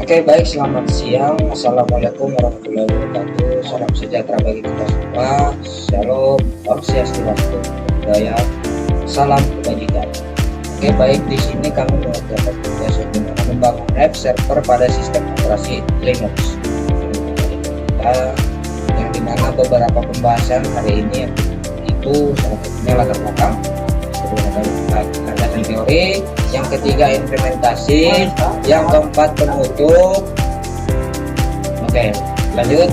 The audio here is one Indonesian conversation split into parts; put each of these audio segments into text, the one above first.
Oke, baik, selamat siang. Assalamualaikum warahmatullahi wabarakatuh. Salam sejahtera bagi kita semua. Shalom, Om Swastiastu, budaya, salam kebajikan. Oke, baik, di sini kami mengerjakan tugas untuk membangun web server pada sistem operasi Linux. Yang dimana beberapa pembahasan hari ini itu salah satunya latar belakang, landasan teori, yang ketiga implementasi, yang keempat penutup. Oke, lanjut.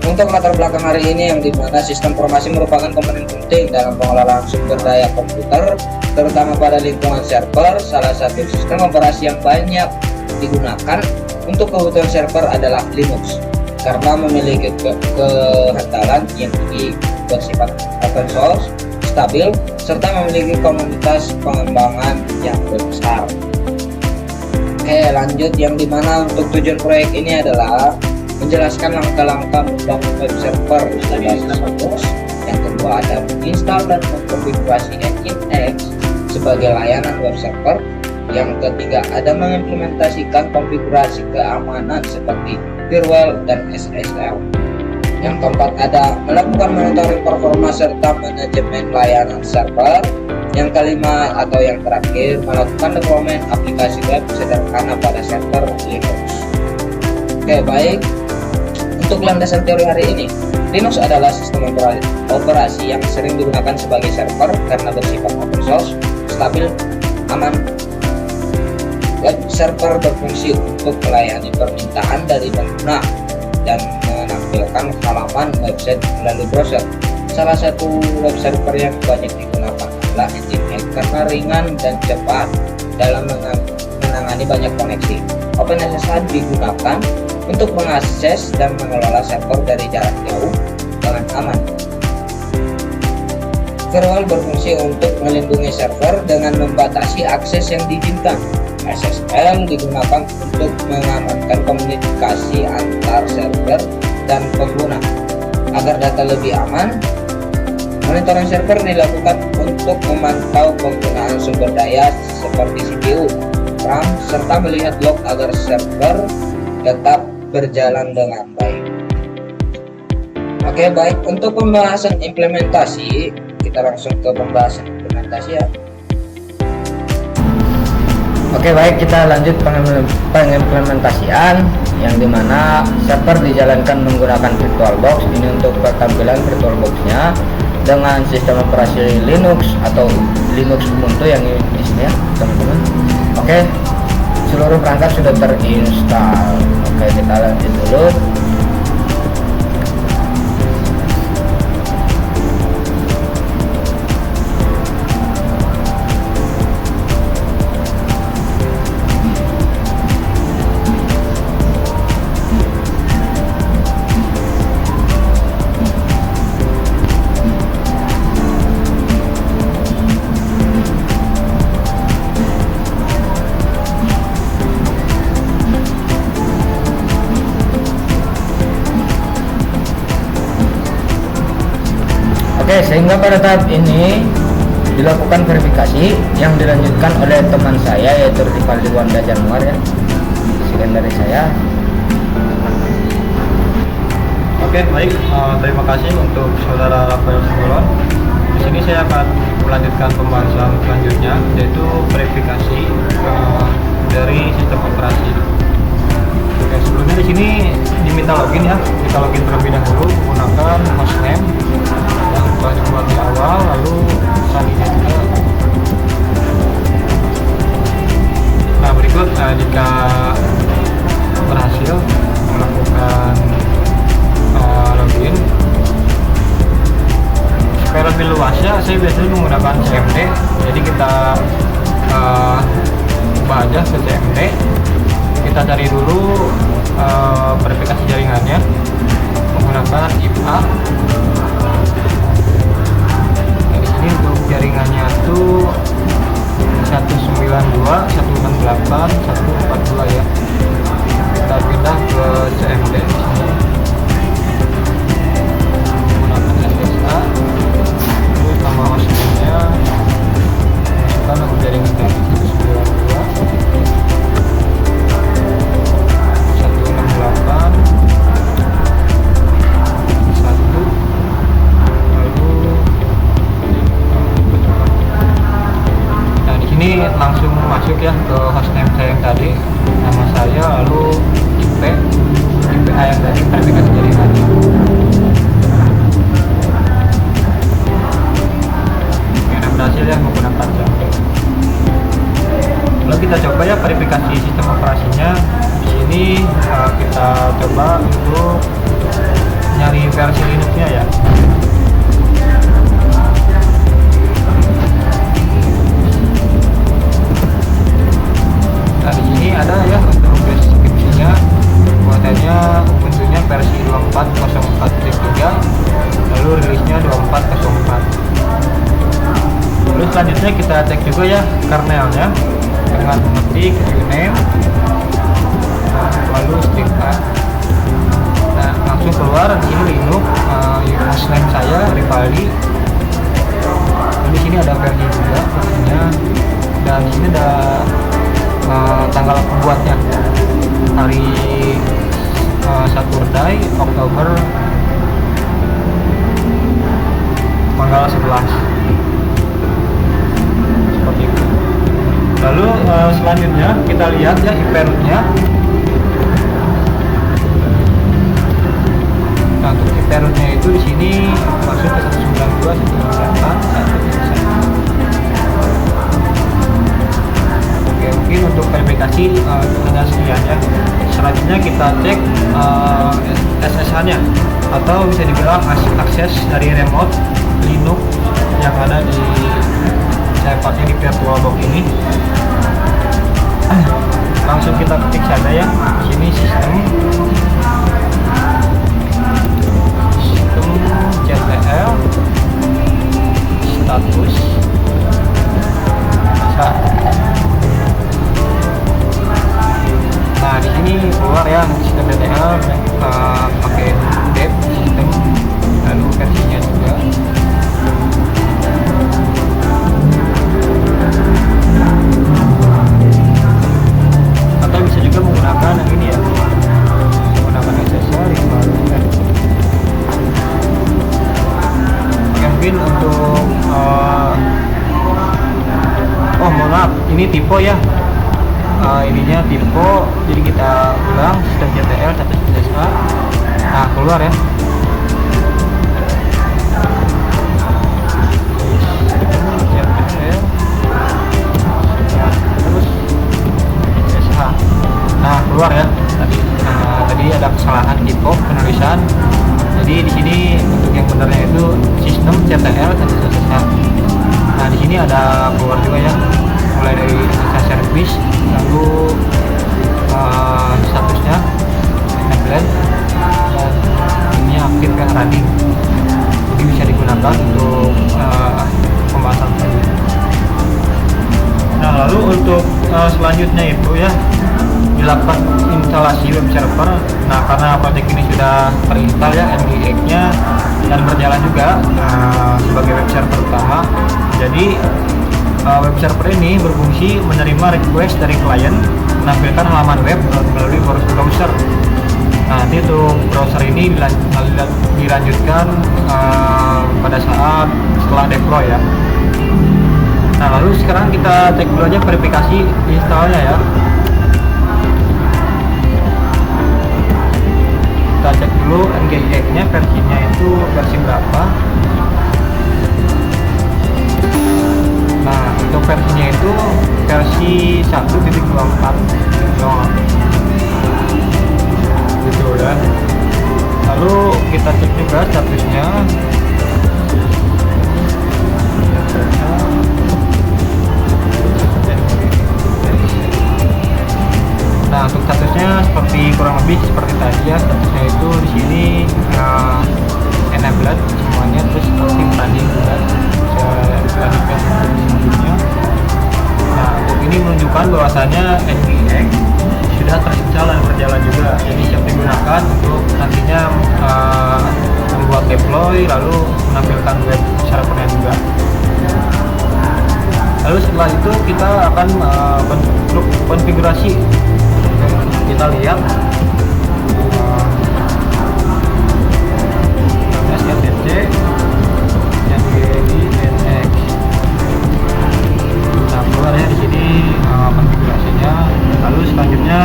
Untuk latar belakang hari ini, yang dimana sistem informasi merupakan komponen penting dalam pengelolaan sumber daya komputer, terutama pada lingkungan server. Salah satu sistem operasi yang banyak digunakan untuk kebutuhan server adalah Linux, karena memiliki kehandalan yang tinggi, bersifat open source, stabil, serta memiliki komunitas pengembangan yang besar. Oke, lanjut, yang dimana untuk tujuan proyek ini adalah menjelaskan langkah-langkah membangun web server berbasis Linux. Yang kedua ada menginstal dan mengkonfigurasi Nginx sebagai layanan web server. Yang ketiga ada mengimplementasikan konfigurasi keamanan seperti firewall dan SSL. Yang keempat ada melakukan monitoring performa serta manajemen layanan server. Yang kelima atau yang terakhir melakukan deployment aplikasi web sederhana pada server Linux. Oke, baik. Untuk landasan teori hari ini, Linux adalah sistem operasi yang sering digunakan sebagai server karena bersifat open source, stabil, aman. Web server berfungsi untuk melayani permintaan dari pengguna dan menampilkan halaman website melalui browser. Salah satu web server yang banyak digunakan adalah Nginx karena ringan dan cepat dalam menangani banyak koneksi. OpenSSH digunakan untuk mengakses dan mengelola server dari jarak jauh dengan aman. Firewall berfungsi untuk melindungi server dengan membatasi akses yang diizinkan. SSL digunakan untuk mengamankan komunikasi antar server dan pengguna. Agar data lebih aman, monitoring server dilakukan untuk memantau penggunaan sumber daya seperti CPU, RAM, serta melihat log agar server tetap berjalan dengan baik. Oke, baik, untuk pembahasan implementasi, kita langsung ke pembahasan implementasi ya. Oke, baik, kita lanjut pengimplementasian, yang dimana server dijalankan menggunakan VirtualBox. Ini untuk tampilan VirtualBox-nya dengan sistem operasi Linux atau Linux Ubuntu yang ini di sini ya, teman-teman. Oke, seluruh perangkat sudah terinstall. Oke, kita lanjut dulu. Oke, sehingga pada tahap ini dilakukan verifikasi yang dilanjutkan oleh teman saya, yaitu Rivaldi Wanda Januar ya. Sekian dari saya. Oke, baik, terima kasih untuk saudara Rafael Simbolon. Di sini saya akan melanjutkan pembahasan selanjutnya, yaitu verifikasi dari sistem operasi. Oke, sebelumnya di sini diminta login ya. Kita login terlebih dahulu menggunakan hostname yang telah dibuat di awal, lalu saninya juga. Nah, berikut jika berhasil melakukan login, supaya lebih luasnya saya biasanya menggunakan CMD. Jadi kita coba aja ke CMD. Kita cari dulu verifikasi jaringannya menggunakan IPA. Nah, di sini untuk jaringannya tuh 192, 168, 142 ya. Kita pindah ke CMD di sini. Menggunakan SSA. Terus nama hostname-nya masukkan nama jaringan tadi 192, 168, 1, lalu ini langsung masuk ya ke hostname saya yang tadi, nama saya, lalu IPA yang tadi verifikasi jaringannya. Ini berhasil ya menggunakan CMD. Lalu kita coba ya verifikasi sistem operasinya. Di sini kita coba untuk nyari versi Linux-nya ya. Nah, di sini ada ya untuk deskripsinya, buatannya Ubuntu-nya versi 24.04.3, lalu rilisnya 24.04. Lalu selanjutnya kita cek juga ya kernelnya dengan mengetik uname, lalu string A. Nah, langsung keluar di sini Linux, hostname saya Rivaldi. Dan di sini ada versi juga versinya, dan di sini ada tanggal pembuatnya, hari Saturday Oktober tanggal 11, seperti itu. Lalu selanjutnya kita lihat ya IP root-nya. Nah, untuk IP root-nya itu di sini masuk ke 192, 198, 191. Mungkin untuk verifikasi hanya sekian ya. Selanjutnya kita cek SSH-nya, atau bisa dibilang akses dari remote Linux yang ada di saya pakai di VirtualBox ini. Langsung kita ketik saja ya. Di sini sistem CTL status. Nah, di sini keluar ya sistem DTL pakai dev sistem, lalu versinya juga. Atau bisa juga menggunakan yang ini ya, menggunakan aksesoris baru. Mungkin untuk oh mohon maaf, ini tipe ya. Ininya tipe, jadi kita ulang sistem CTL satu SSA. Nah, keluar ya. CTL terus SSH. Nah, keluar ya. Tadi ada kesalahan tipe penulisan. Jadi di sini untuk yang benarnya itu sistem CTL satu SSH. Nah, di sini ada keluar juga ya, mulai dari SSH service, lalu statusnya enable, dan ini aktif ya, running. Jadi bisa digunakan untuk pembahasan tadi. Nah, lalu untuk selanjutnya itu ya dilakukan instalasi web server. Nah, karena project ini sudah terinstall ya NGX-nya dan berjalan juga sebagai web server utama. Jadi web server ini berfungsi menerima request dari klien menampilkan halaman web melalui browser. Nah, nanti untuk browser ini dilanjutkan pada saat setelah deploy ya. Nah, lalu sekarang kita cek dulu aja verifikasi installnya ya. Kita cek dulu NGX-nya versinya itu versi berapa. Nah, untuk versinya itu versi 1.24 gitu ya. Lalu kita cek juga statusnya. lebih seperti tadi ya, statusnya itu di sini enabled semuanya, terus aktif tadi juga bisa dilanjutkan sebelumnya. Nah, untuk ini menunjukkan bahwasannya NGX sudah terinstall dan berjalan juga, jadi siap digunakan untuk nantinya membuat deploy lalu menampilkan web servernya juga. Lalu setelah itu kita akan konfigurasi. Kita lihat STC NGI NX. Nah, keluarnya di sini konfigurasinya. Lalu selanjutnya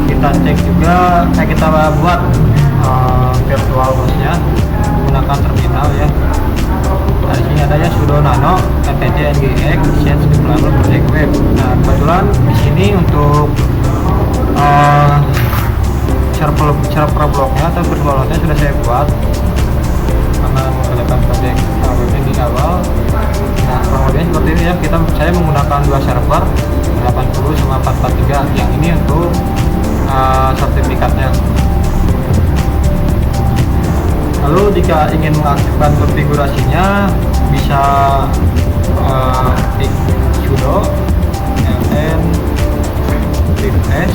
kita cek juga, kita buat virtual hostnya menggunakan terminal ya. Nah, di sini adanya sudo nano ntj ngx set lalu project web. Nah, kebetulan di sini untuk server bloknya atau virtual hostnya sudah saya buat karena menggunakan project webnya di awal. Nah, kurang lebihnya seperti ini ya. Saya menggunakan dua server 80 sama 443. Yang ini untuk sertifikatnya. Lalu jika ingin mengaktifkan konfigurasinya bisa klik sudo ln -s nx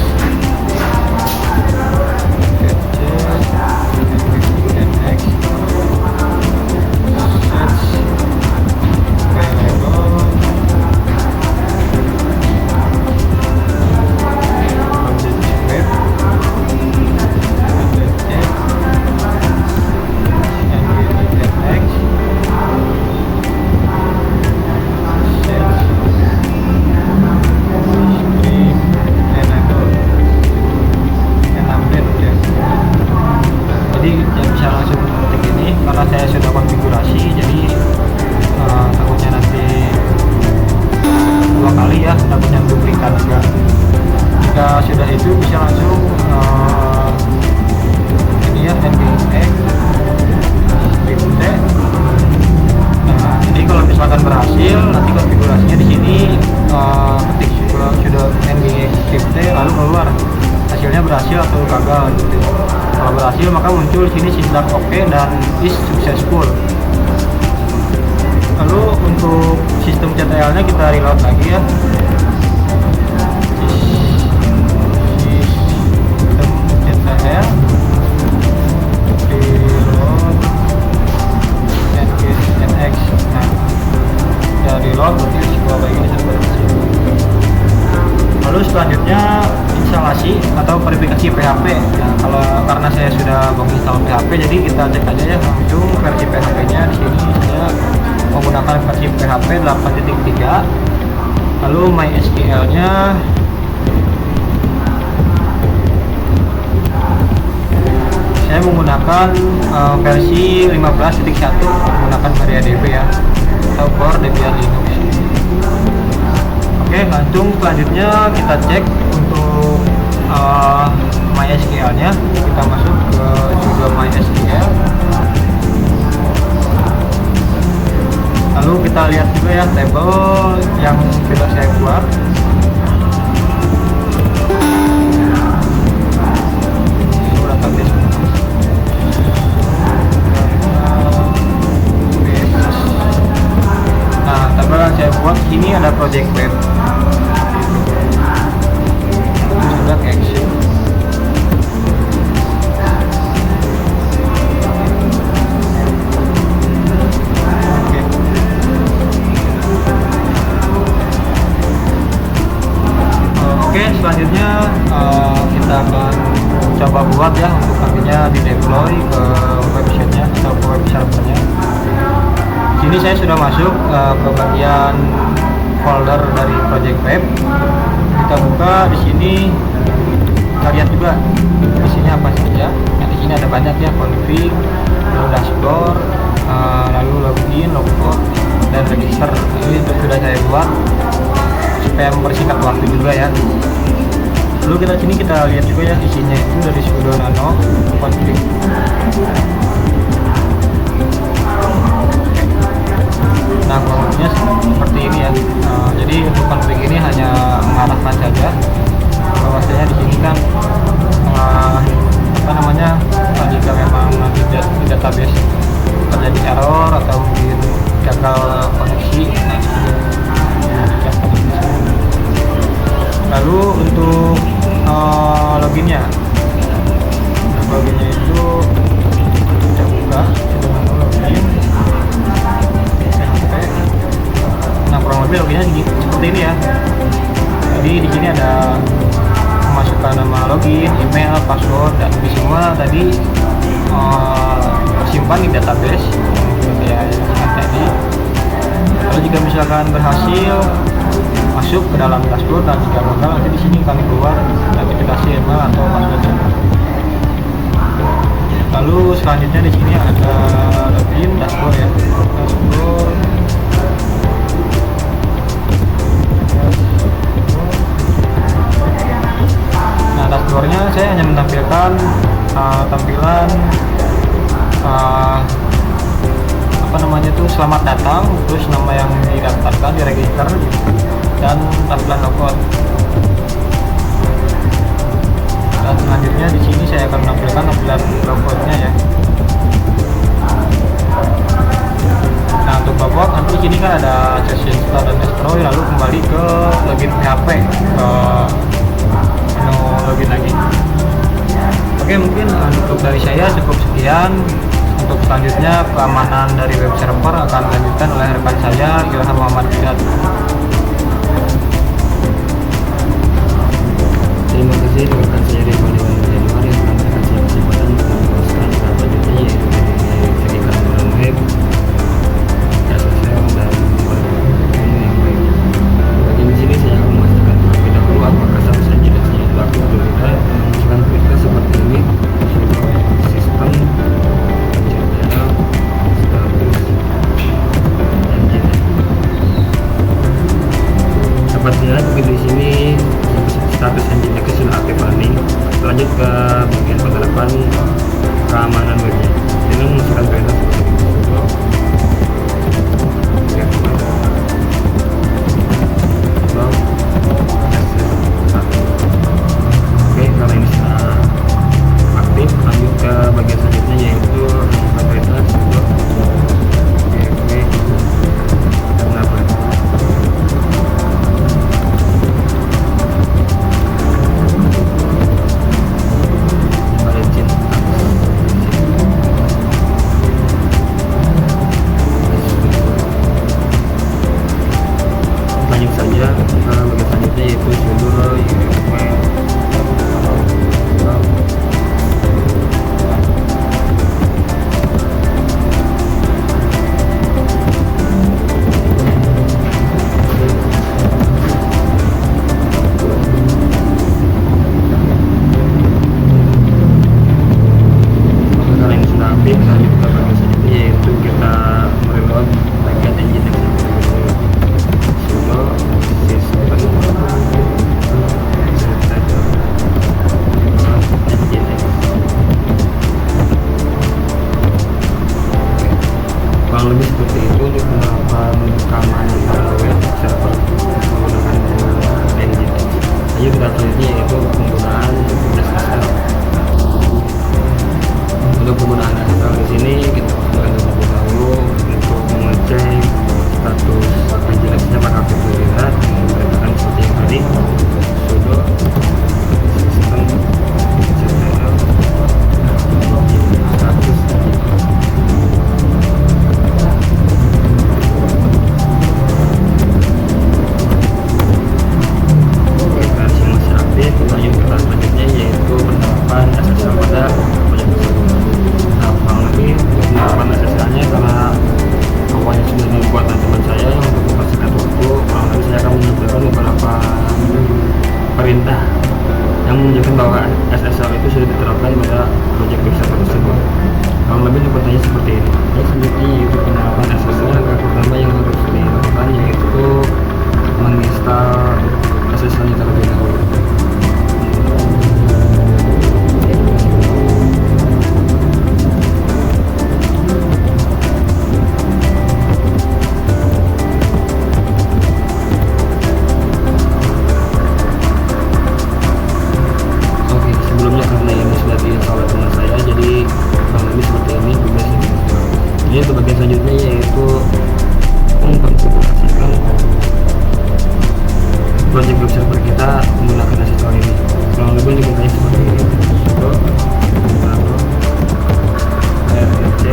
berhasil atau gagal gitu. Kalau berhasil maka muncul sini sintak oke dan is successful. Lalu untuk sistem CTL nya kita reload lagi ya. Sistem CTL reload NX. Nah, ya reload berarti sebuah baik ini sudah berhasil. Lalu selanjutnya instalasi atau verifikasi PHP. Nah, kalau karena saya sudah menginstal PHP, jadi kita cek aja ya langsung versi PHP-nya. Di sini saya menggunakan versi PHP 8.3. Lalu MySQL-nya saya menggunakan versi 15.1 menggunakan MariaDB ya atau Core Debian Linux. Oke, langsung selanjutnya kita cek untuk MySQL-nya. Kita masuk ke sudo MySQL. Lalu kita lihat juga ya table yang sudah saya buat. Nah, tabel yang saya buat ini ada project web. Sudah action. Oke, selanjutnya kita akan coba buat ya untuk nantinya di deploy ke websitenya atau ke web servernya. Sini saya sudah masuk ke bagian folder dari project web. Kita buka di sini, kita lihat juga isinya apa saja. Nah, di sini ada banyak ya, config, lalu dashboard, lalu login, logout, dan register. Ini sudah saya buat supaya mempersingkat waktu juga ya. Lalu kita lihat juga ya isinya itu dari sudo nano config. Nah, konfignya seperti ini ya. Jadi untuk config ini hanya mengarahkan saja bahwasanya di sini kan apa namanya, jika memang nanti di database terjadi error atau mungkin gagal koneksi, nah itu dicek di sini. Lalu untuk loginnya itu kita buka dengan login sampai. Nah, kurang lebih loginnya seperti ini ya. Jadi di sini ada memasukkan nama login, email, password, dan di semua tadi tersimpan di database kayak yang tadi. Kalau jika misalkan berhasil masuk ke dalam dashboard, dan jika gagal nanti di sini kami keluar notifikasi email atau passwordnya. Lalu selanjutnya di sini ada login dashboard ya. Dashboard. Nah, dashboardnya saya hanya menampilkan tampilan apa namanya itu, selamat datang, terus nama yang didaftarkan, diregister, dan tampilan logout. Dan selanjutnya di sini saya akan menampilkan tampilan logoutnya ya. Nah, untuk logout nanti di sini kan ada session start dan destroy, lalu kembali ke login PHP, ke menu login lagi. Oke, mungkin untuk dari saya cukup sekian. Untuk selanjutnya keamanan dari web server akan dilanjutkan oleh rekan saya, Ilham Muhammad Fidat. Terima kasih rekan saya Ridwan Januar yang telah memberikan saya kesempatan untuk menjelaskan selanjutnya, yaitu dari segi keamanan web, SSL, dan yang baik. Bagian di sini saya akan memastikan terlebih dahulu apakah status anjing itu aktif atau tidak. Dengan perintah seperti ini, sistem channel status anjing. Sepertinya begitu di sini status engine nya sudah aktif running. Lanjut ke bagian penerapan keamanan webnya dengan memasukkan perintah seperti ini. Oke, kalau ini sudah aktif, lanjut ke bagian selanjutnya, yaitu perintah sudo kenapa lanjut saja ke bagian selanjutnya, yaitu sudo kurang lebih seperti itu untuk penerapan keamanan web server menggunakan engine. Lanjut ke selanjutnya, yaitu penggunaan SSL. Untuk penggunaan SSL di sini kita pastikan terlebih dahulu untuk mengecek status engine-nya apakah aktif atau tidak. Perintahkan seperti yang tadi, sudo sistem channel status. Lanjut ke tahap selanjutnya, yaitu penerapan SSL pada proyek tersebut. Nah, kurang lebih penerapan SSL-nya karena awalnya sudah dibuat oleh teman saya untuk mempercepat waktu, kurang lebih saya akan menyampaikan beberapa perintah yang menunjukkan bahwa SSL itu sudah diterapkan pada proyek server tersebut. Kurang lebih sepertinya seperti ini. Yang selanjutnya yaitu penerapan SSL. Langkah pertama yang harus dilakukan yaitu menginstal SSL-nya terlebih dahulu. Sebelumnya karena cara menggunakan aksesoris ini. Kurang lebih digunakannya seperti ini. Pro, Nano, RTC,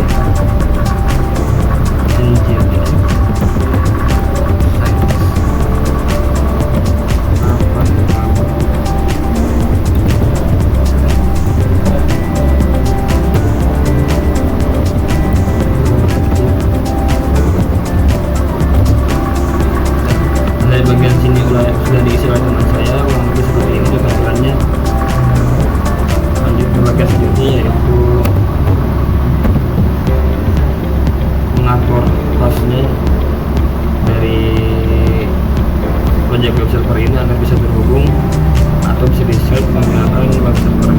NGT, dari bagian sini sudah diisi oleh teman saya, kurang lebih seperti ini tampilannya. Lanjut ke bagian selanjutnya, yaitu mengatur hostnya dari project web server ini agar bisa terhubung atau bisa di-set menggunakan web server.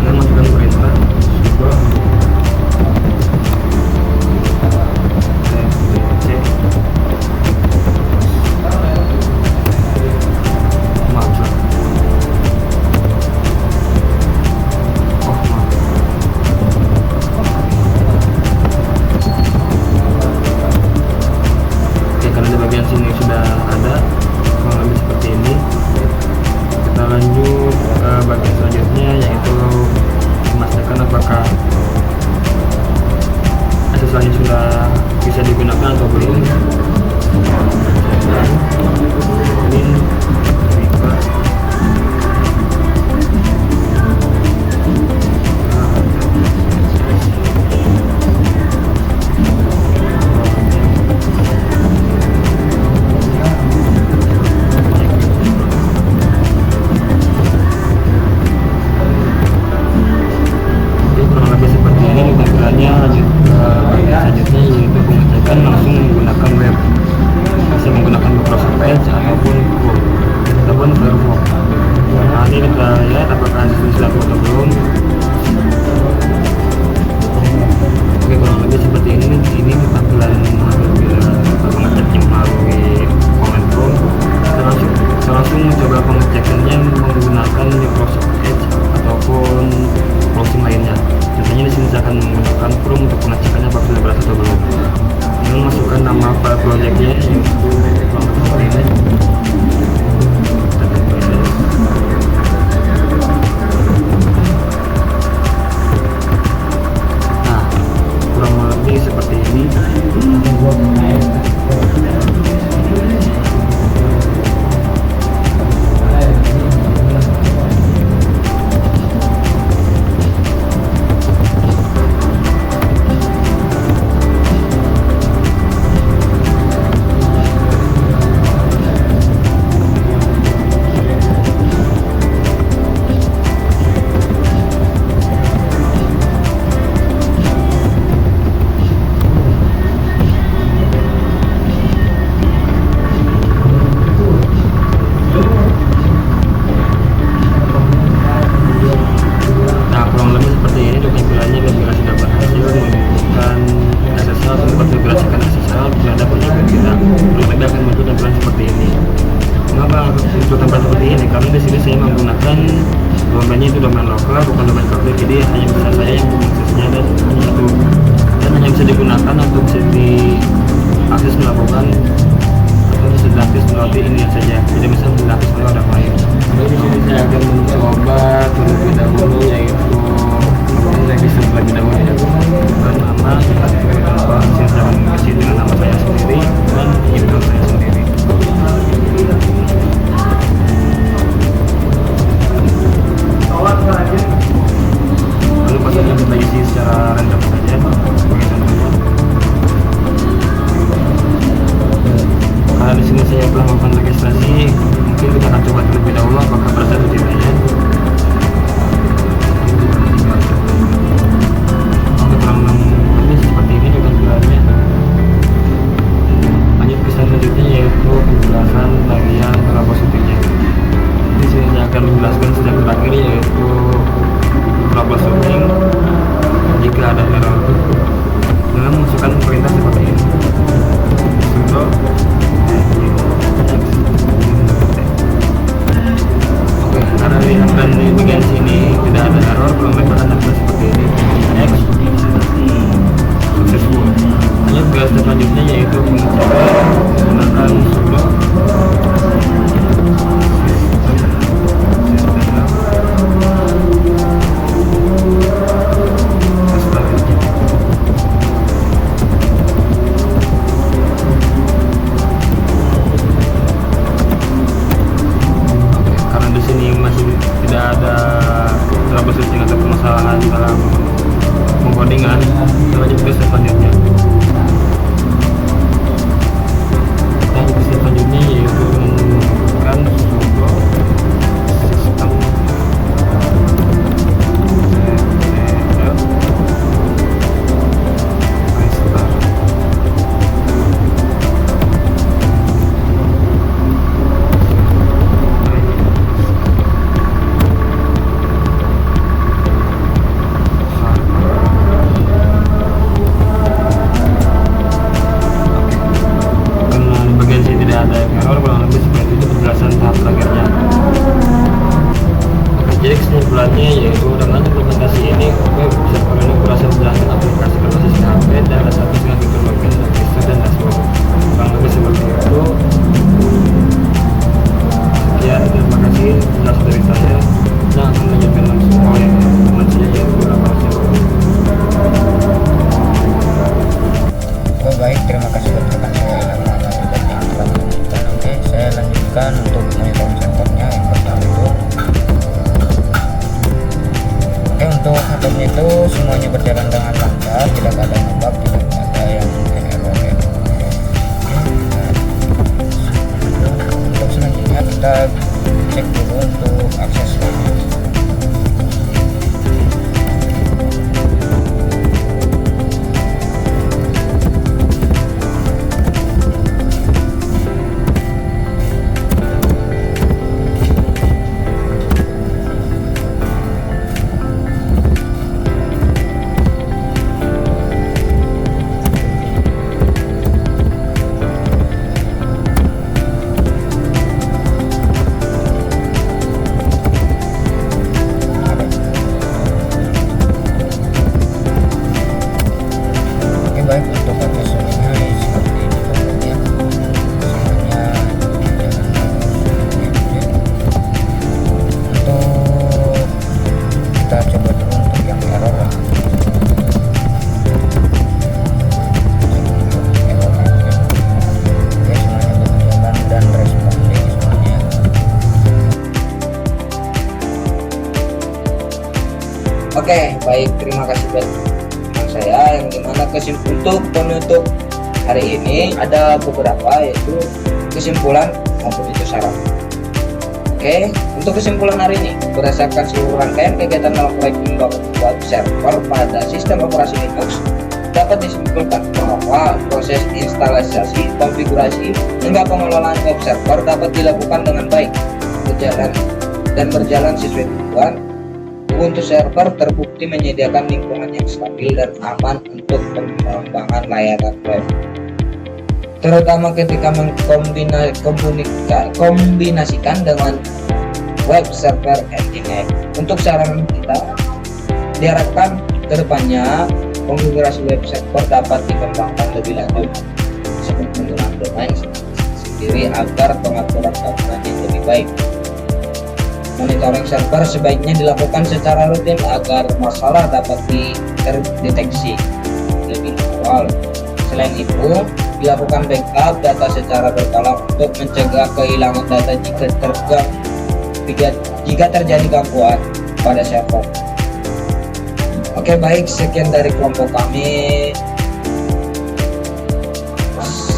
Kita masukkan perintah sudo sudah bisa digunakan atau belum. Selanjutnya yaitu pengecekan langsung menggunakan web, bisa menggunakan Microsoft Edge ataupun Chrome ataupun Firefox. Nah, ini kita lihat apakah sudah atau belum. Oke, kurang lebih seperti ini. Ini tampilan mengeceknya melalui command prompt. Kita langsung mencoba pengecekannya menggunakan Microsoft Edge ataupun browsing lainnya. Contohnya di sini saya akan menggunakan Chrome untuk pengecekannya apakah sudah berhasil atau belum. Ini masukkan nama file projectnya yaitu seperti ini. Nah, kurang lebih seperti ini. Karena di sini saya menggunakan domainnya itu domain lokal, bukan domain publik, jadi hanya bisa saya yang punya aksesnya dan hanya satu, dan hanya bisa digunakan untuk bisa diakses melakukan atau bisa diakses melalui ini saja, tidak bisa diakses oleh orang lain. Lalu di sini saya akan mencoba terlebih dahulu, yaitu register terlebih dahulu ya, dan nama kita saya akan mengisi dengan nama saya sendiri dan email saya sendiri. Lalu passwordnya kita isi secara random saja sebagai contohnya. Karena di sini saya telah melakukan registrasi, mungkin kita akan coba terlebih dahulu apakah berhasil atau tidaknya. Oke, kurang lebih seperti ini juga tampilannya. Lanjut ke selanjutnya yaitu penjelasan bagian troubleshootingnya. Di sini saya akan menjelaskan step terakhir yaitu troubleshooting jika ada error dengan memasukkan perintah seperti ini. Sudo oke, ada lanjut ke step selanjutnya. Dan step selanjutnya yaitu menghubungkan sudo sistem error, kurang lebih seperti itu penjelasan tahap terakhirnya. Jadi kesimpulannya yaitu dengan implementasi ini web server ini berhasil menjalankan aplikasi berbasis PHP dan database dengan fitur login, register, dan dashboard. Kurang lebih seperti itu. Sekian, terima kasih penjelasan dari saya. Nah, akan melanjutkan langsung oleh teman saya yaitu Rafael Syarul. Oh baik, terima kasih buat rekan saya Ilham Muhammad juga yang telah menunjukkan. Oke, saya lanjutkan untuk monitoring servernya yang pertama itu. Oke, untuk servernya itu semuanya berjalan dengan lancar, tidak ada bug, tidak ada yang error ya. Oke, untuk selanjutnya kita cek dulu untuk akses lainnya. Baik, untuk aksesorisnya seperti ini ya, semuanya untuk kita coba dulu untuk yang error ya. Oke, semuanya berjalan dan responding semuanya. Oke, baik, terima kasih buat saya yang dimana untuk penutup hari ini ada beberapa yaitu kesimpulan maupun itu syarat. Oke, untuk kesimpulan hari ini berdasarkan seluruh rangkaian kegiatan dalam proyek membangun web server pada sistem operasi Linux dapat disimpulkan bahwa proses instalasi, konfigurasi hingga pengelolaan web server dapat dilakukan dengan baik, berjalan sesuai tujuan. Ubuntu server terbukti menyediakan lingkungan yang stabil dan aman untuk pengembangan layanan web, terutama ketika mengkombinasikan dengan web server Nginx. Untuk saran kita, diharapkan kedepannya konfigurasi web server dapat dikembangkan lebih lanjut seperti menggunakan domain sendiri agar pengaturan keamanannya lebih baik. Monitoring server sebaiknya dilakukan secara rutin agar masalah dapat terdeteksi lebih awal. Selain itu, dilakukan backup data secara berkala untuk mencegah kehilangan data jika terjadi gangguan pada server. Oke, baik, sekian dari kelompok kami.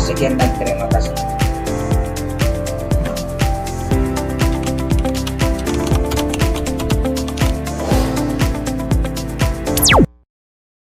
Sekian dan terima kasih.